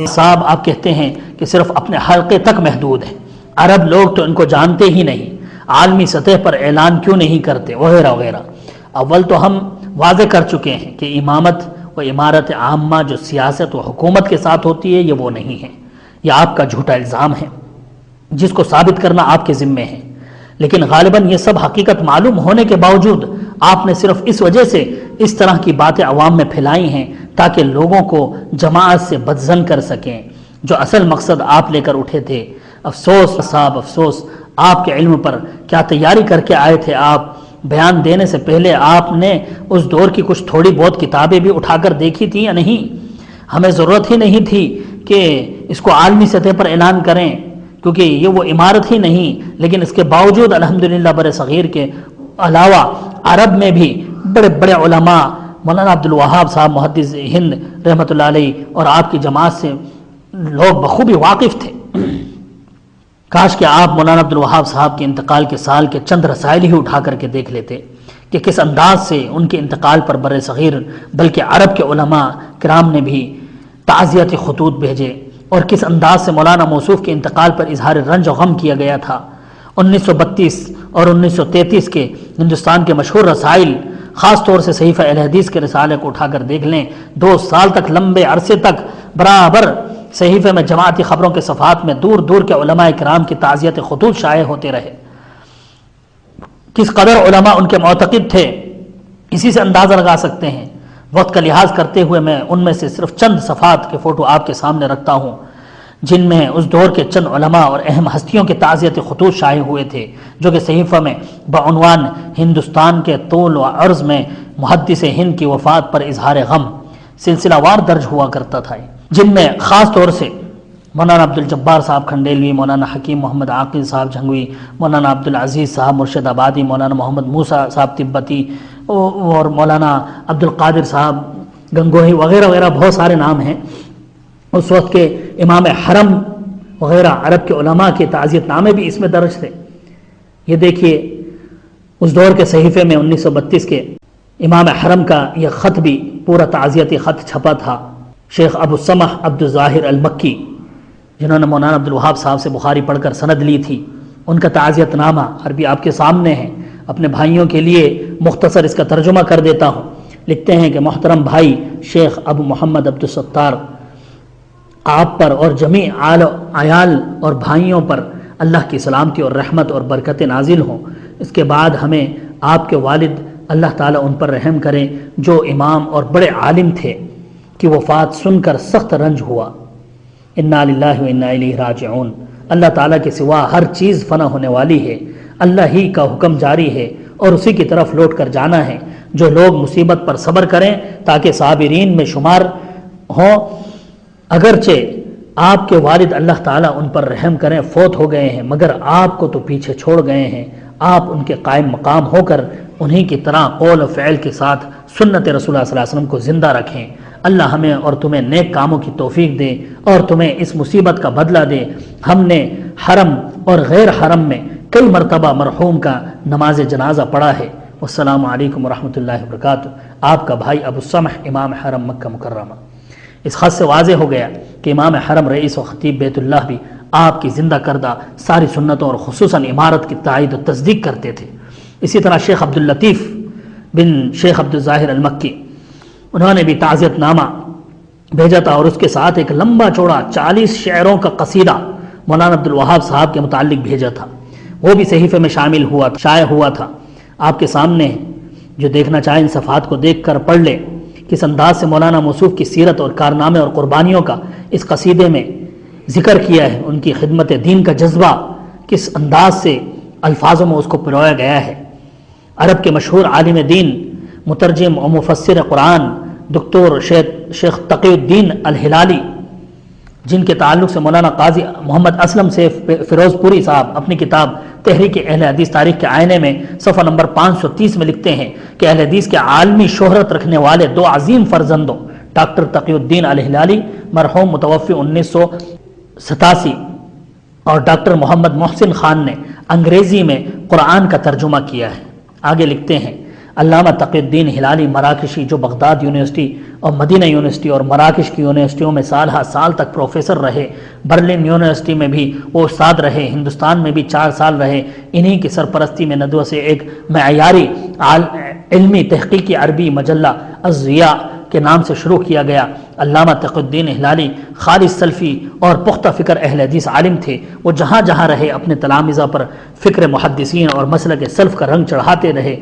صاحب آپ کہتے ہیں کہ صرف اپنے حلقے تک محدود ہیں، عرب لوگ تو ان کو جانتے ہی نہیں، عالمی سطح پر اعلان کیوں نہیں کرتے وغیرہ وغیرہ۔ اول تو ہم واضح کر چکے ہیں کہ امامت و امارت عامہ جو سیاست و حکومت کے ساتھ ہوتی ہے یہ وہ نہیں ہے، یہ آپ کا جھوٹا الزام ہے جس کو ثابت کرنا آپ کے ذمے ہے۔ لیکن غالباً یہ سب حقیقت معلوم ہونے کے باوجود آپ نے صرف اس وجہ سے اس طرح کی باتیں عوام میں پھیلائی ہیں تاکہ لوگوں کو جماعت سے بدظن کر سکیں، جو اصل مقصد آپ لے کر اٹھے تھے۔ افسوس صاحب افسوس، آپ کے علم پر کیا تیاری کر کے آئے تھے آپ؟ بیان دینے سے پہلے آپ نے اس دور کی کچھ تھوڑی بہت کتابیں بھی اٹھا کر دیکھی تھی یا نہیں؟ ہمیں ضرورت ہی نہیں تھی کہ اس کو عالمی سطح پر اعلان کریں، کیونکہ یہ وہ عمارت ہی نہیں، لیکن اس کے باوجود الحمدللہ بر صغیر کے علاوہ عرب میں بھی بڑے بڑے علماء، مولانا عبدالوہاب صاحب محدث ہند رحمۃ اللہ علیہ اور آپ کی جماعت سے لوگ بخوبی واقف تھے۔ کاش کہ آپ مولانا عبدالوہاب صاحب کے انتقال کے سال کے چند رسائل ہی اٹھا کر کے دیکھ لیتے کہ کس انداز سے ان کے انتقال پر بر صغیر بلکہ عرب کے علماء کرام نے بھی تعزیتی خطوط بھیجے، اور کس انداز سے مولانا موصوف کے انتقال پر اظہار رنج و غم کیا گیا تھا۔ 1932 اور 1933 کے ہندوستان کے مشہور رسائل، خاص طور سے صحیفہ اہل حدیث کے رسالے کو اٹھا کر دیکھ لیں، 2 سال تک لمبے عرصے تک برابر صحیفے میں جماعتی خبروں کے صفحات میں دور دور کے علماء کرام کی تعزیت خطوط شائع ہوتے رہے۔ کس قدر علماء ان کے معتقد تھے اسی سے اندازہ لگا سکتے ہیں۔ وقت کا لحاظ کرتے ہوئے میں ان میں سے صرف چند صفحات کے فوٹو آپ کے سامنے رکھتا ہوں جن میں اس دور کے چند علماء اور اہم ہستیوں کے تعزیت خطوط شائع ہوئے تھے، جو کہ صحیفہ میں بعنوان ہندوستان کے طول و عرض میں محدث ہند کی وفات پر اظہار غم سلسلہ وار درج ہوا کرتا تھا، جن میں خاص طور سے مولانا عبدالجبار صاحب کھنڈیلوی، مولانا حکیم محمد عاقل صاحب جھنگوی، مولانا عبدالعزیز صاحب مرشد آبادی، مولانا محمد موسیٰ صاحب تبتی اور مولانا عبدالقادر صاحب گنگوہی وغیرہ وغیرہ بہت سارے نام ہیں۔ اس وقت کے امام حرم وغیرہ عرب کے علماء کے تعزیت نامے بھی اس میں درج تھے۔ یہ دیکھیے اس دور کے صحیفے میں 1932 کے امام حرم کا یہ خط بھی پورا تعزیتی خط چھپا تھا۔ شیخ ابو السمح عبدالظاہر المکی، جنہوں نے مولانا عبدالوہاب صاحب سے بخاری پڑھ کر سند لی تھی، ان کا تعزیت نامہ عربی آپ کے سامنے ہے۔ اپنے بھائیوں کے لیے مختصر اس کا ترجمہ کر دیتا ہوں۔ لکھتے ہیں کہ محترم بھائی شیخ ابو محمد عبدالستار، آپ پر اور جمیع عیال اور بھائیوں پر اللہ کی سلامتی اور رحمت اور برکت نازل ہوں۔ اس کے بعد ہمیں آپ کے والد اللہ تعالیٰ ان پر رحم کریں جو امام اور بڑے عالم تھے، کی وفات سن کر سخت رنج ہوا۔ انا للہ و انا الیہ راجعون۔ اللہ تعالیٰ کے سوا ہر چیز فنا ہونے والی ہے، اللہ ہی کا حکم جاری ہے اور اسی کی طرف لوٹ کر جانا ہے۔ جو لوگ مصیبت پر صبر کریں تاکہ صابرین میں شمار ہوں، اگرچہ آپ کے والد اللہ تعالیٰ ان پر رحم کریں فوت ہو گئے ہیں، مگر آپ کو تو پیچھے چھوڑ گئے ہیں۔ آپ ان کے قائم مقام ہو کر انہی کی طرح قول و فعل کے ساتھ سنت رسول اللہ صلی اللہ علیہ وسلم کو زندہ رکھیں۔ اللہ ہمیں اور تمہیں نیک کاموں کی توفیق دے اور تمہیں اس مصیبت کا بدلہ دے۔ ہم نے حرم اور غیر حرم میں کئی مرتبہ مرحوم کا نماز جنازہ پڑھا ہے۔ والسلام علیکم ورحمۃ اللہ وبرکاتہ۔ آپ کا بھائی ابو السمح امام حرم مکہ مکرمہ۔ اس خط سے واضح ہو گیا کہ امام حرم رئیس و خطیب بیت اللہ بھی آپ کی زندہ کردہ ساری سنتوں اور خصوصاً عمارت کی تائید و تصدیق کرتے تھے۔ اسی طرح شیخ عبداللطیف بن شیخ عبدالظاہر المکی، انہوں نے بھی تعزیت نامہ بھیجا تھا اور اس کے ساتھ ایک لمبا چوڑا 40 شعروں کا قصیدہ مولانا عبدالوہاب صاحب کے متعلق بھیجا تھا۔ وہ بھی صحیفے میں شائع ہوا تھا۔ آپ کے سامنے جو دیکھنا چاہے ان صفحات کو دیکھ کر پڑھ لے۔ کس انداز سے مولانا موصوف کی سیرت اور کارنامے اور قربانیوں کا اس قصیدے میں ذکر کیا ہے، ان کی خدمت دین کا جذبہ کس انداز سے الفاظوں میں اس کو پرویا گیا ہے۔ عرب کے مشہور عالم دین، مترجم و مفسر قرآن دکتور شیخ تقی الدین الہلالی، جن کے تعلق سے مولانا قاضی محمد اسلم سے فیروز پوری صاحب اپنی کتاب تحریک اہل حدیث تاریخ کے آئینے میں صفحہ نمبر 530 میں لکھتے ہیں کہ اہل حدیث کے عالمی شہرت رکھنے والے 2 عظیم فرزندوں ڈاکٹر تقی الدین الہلالی مرحوم متوفی 1987 اور ڈاکٹر محمد محسن خان نے انگریزی میں قرآن کا ترجمہ کیا ہے۔ آگے لکھتے ہیں علامہ تقی الدین ہلالی مراکشی، جو بغداد یونیورسٹی اور مدینہ یونیورسٹی اور مراکش کی یونیورسٹیوں میں سالہ سال تک پروفیسر رہے، برلن یونیورسٹی میں بھی وہ استاد رہے، ہندوستان میں بھی 4 سال رہے، انہی کی سرپرستی میں ندوہ سے ایک معیاری علمی تحقیقی عربی مجلہ الضیاء کے نام سے شروع کیا گیا۔ علامہ تقی الدین ہلالی خالص سلفی اور پختہ فکر اہل حدیث عالم تھے۔ وہ جہاں جہاں رہے اپنے تلامذہ پر فکر محدثین اور مسلک سلف کا رنگ چڑھاتے رہے۔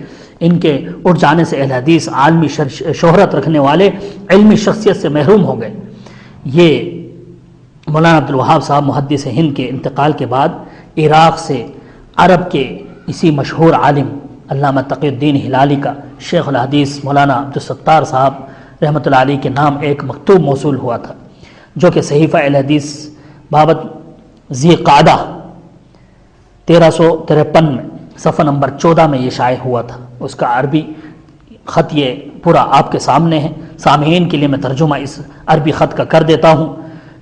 ان کے اٹھ جانے سے اہل حدیث عالمی شہرت رکھنے والے علمی شخصیت سے محروم ہو گئے۔ یہ مولانا عبدالوہاب صاحب محدث ہند کے انتقال کے بعد عراق سے عرب کے اسی مشہور عالم علامہ تقی الدین ہلالی کا شیخ الحدیث مولانا عبدالستار صاحب رحمۃ اللہ علیہ کے نام ایک مکتوب موصول ہوا تھا، جو کہ صحیفہ اہل حدیث بابت ذی قعدہ 1353 میں صفحہ نمبر 14 میں یہ شائع ہوا تھا۔ اس کا عربی خط یہ پورا آپ کے سامنے ہے، سامعین کے لیے میں ترجمہ اس عربی خط کا کر دیتا ہوں۔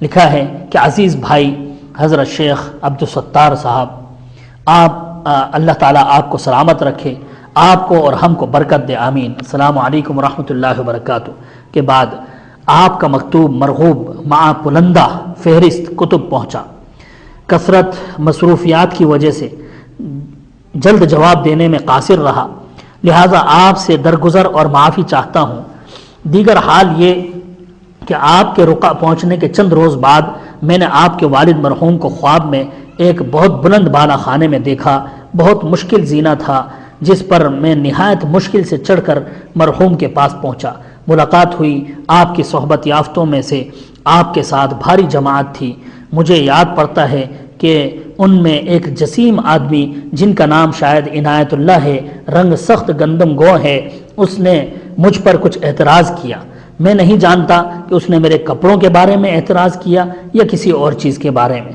لکھا ہے کہ عزیز بھائی حضرت شیخ عبدالستار صاحب، اللہ تعالیٰ آپ کو سلامت رکھے، آپ کو اور ہم کو برکت دے، آمین۔ السلام علیکم ورحمۃ اللہ وبرکاتہ کے بعد آپ کا مکتوب مرغوب مع پلندہ فہرست کتب پہنچا۔ کثرت مصروفیات کی وجہ سے جلد جواب دینے میں قاصر رہا، لہٰذا آپ سے درگزر اور معافی چاہتا ہوں۔ دیگر حال یہ کہ آپ کے رقع پہنچنے کے چند روز بعد میں نے آپ کے والد مرحوم کو خواب میں ایک بہت بلند بالا خانے میں دیکھا۔ بہت مشکل زینہ تھا جس پر میں نہایت مشکل سے چڑھ کر مرحوم کے پاس پہنچا۔ ملاقات ہوئی، آپ کی صحبت یافتوں میں سے آپ کے ساتھ بھاری جماعت تھی۔ مجھے یاد پڑتا ہے کہ ان میں ایک جسیم آدمی جن کا نام شاید عنایت اللہ ہے، رنگ سخت گندم گو ہے، اس نے مجھ پر کچھ اعتراض کیا۔ میں نہیں جانتا کہ اس نے میرے کپڑوں کے بارے میں اعتراض کیا یا کسی اور چیز کے بارے میں۔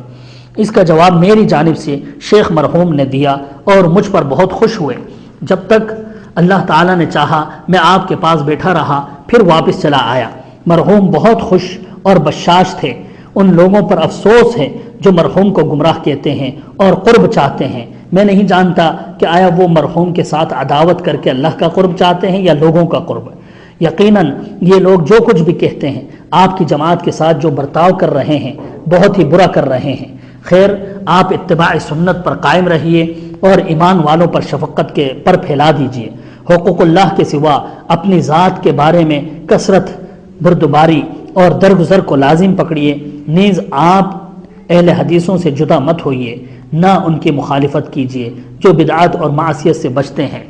اس کا جواب میری جانب سے شیخ مرحوم نے دیا اور مجھ پر بہت خوش ہوئے۔ جب تک اللہ تعالیٰ نے چاہا میں آپ کے پاس بیٹھا رہا، پھر واپس چلا آیا۔ مرحوم بہت خوش اور بشاش تھے۔ ان لوگوں پر افسوس ہے جو مرحوم کو گمراہ کہتے ہیں اور قرب چاہتے ہیں۔ میں نہیں جانتا کہ آیا وہ مرحوم کے ساتھ عداوت کر کے اللہ کا قرب چاہتے ہیں یا لوگوں کا قرب۔ یقیناً یہ لوگ جو کچھ بھی کہتے ہیں، آپ کی جماعت کے ساتھ جو برتاؤ کر رہے ہیں بہت ہی برا کر رہے ہیں۔ خیر، آپ اتباع سنت پر قائم رہیے اور ایمان والوں پر شفقت کے پر پھیلا دیجیے۔ حقوق اللہ کے سوا اپنی ذات کے بارے میں کثرت بردباری اور درگزر کو لازم پکڑیے۔ نیز آپ اہل حدیثوں سے جدا مت ہوئیے، نہ ان کی مخالفت کیجیے جو بدعات اور معصیت سے بچتے ہیں۔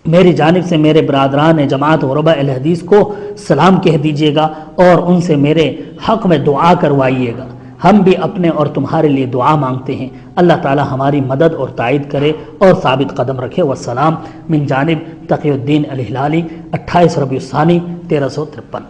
میری جانب سے میرے برادران جماعت غربا اہل حدیث کو سلام کہہ دیجیے گا اور ان سے میرے حق میں دعا کروائیے گا۔ ہم بھی اپنے اور تمہارے لیے دعا مانگتے ہیں۔ اللہ تعالی ہماری مدد اور تائید کرے اور ثابت قدم رکھے۔ والسلام من جانب تقی الدین الہلالی، 28 ربیع الثانی 1353۔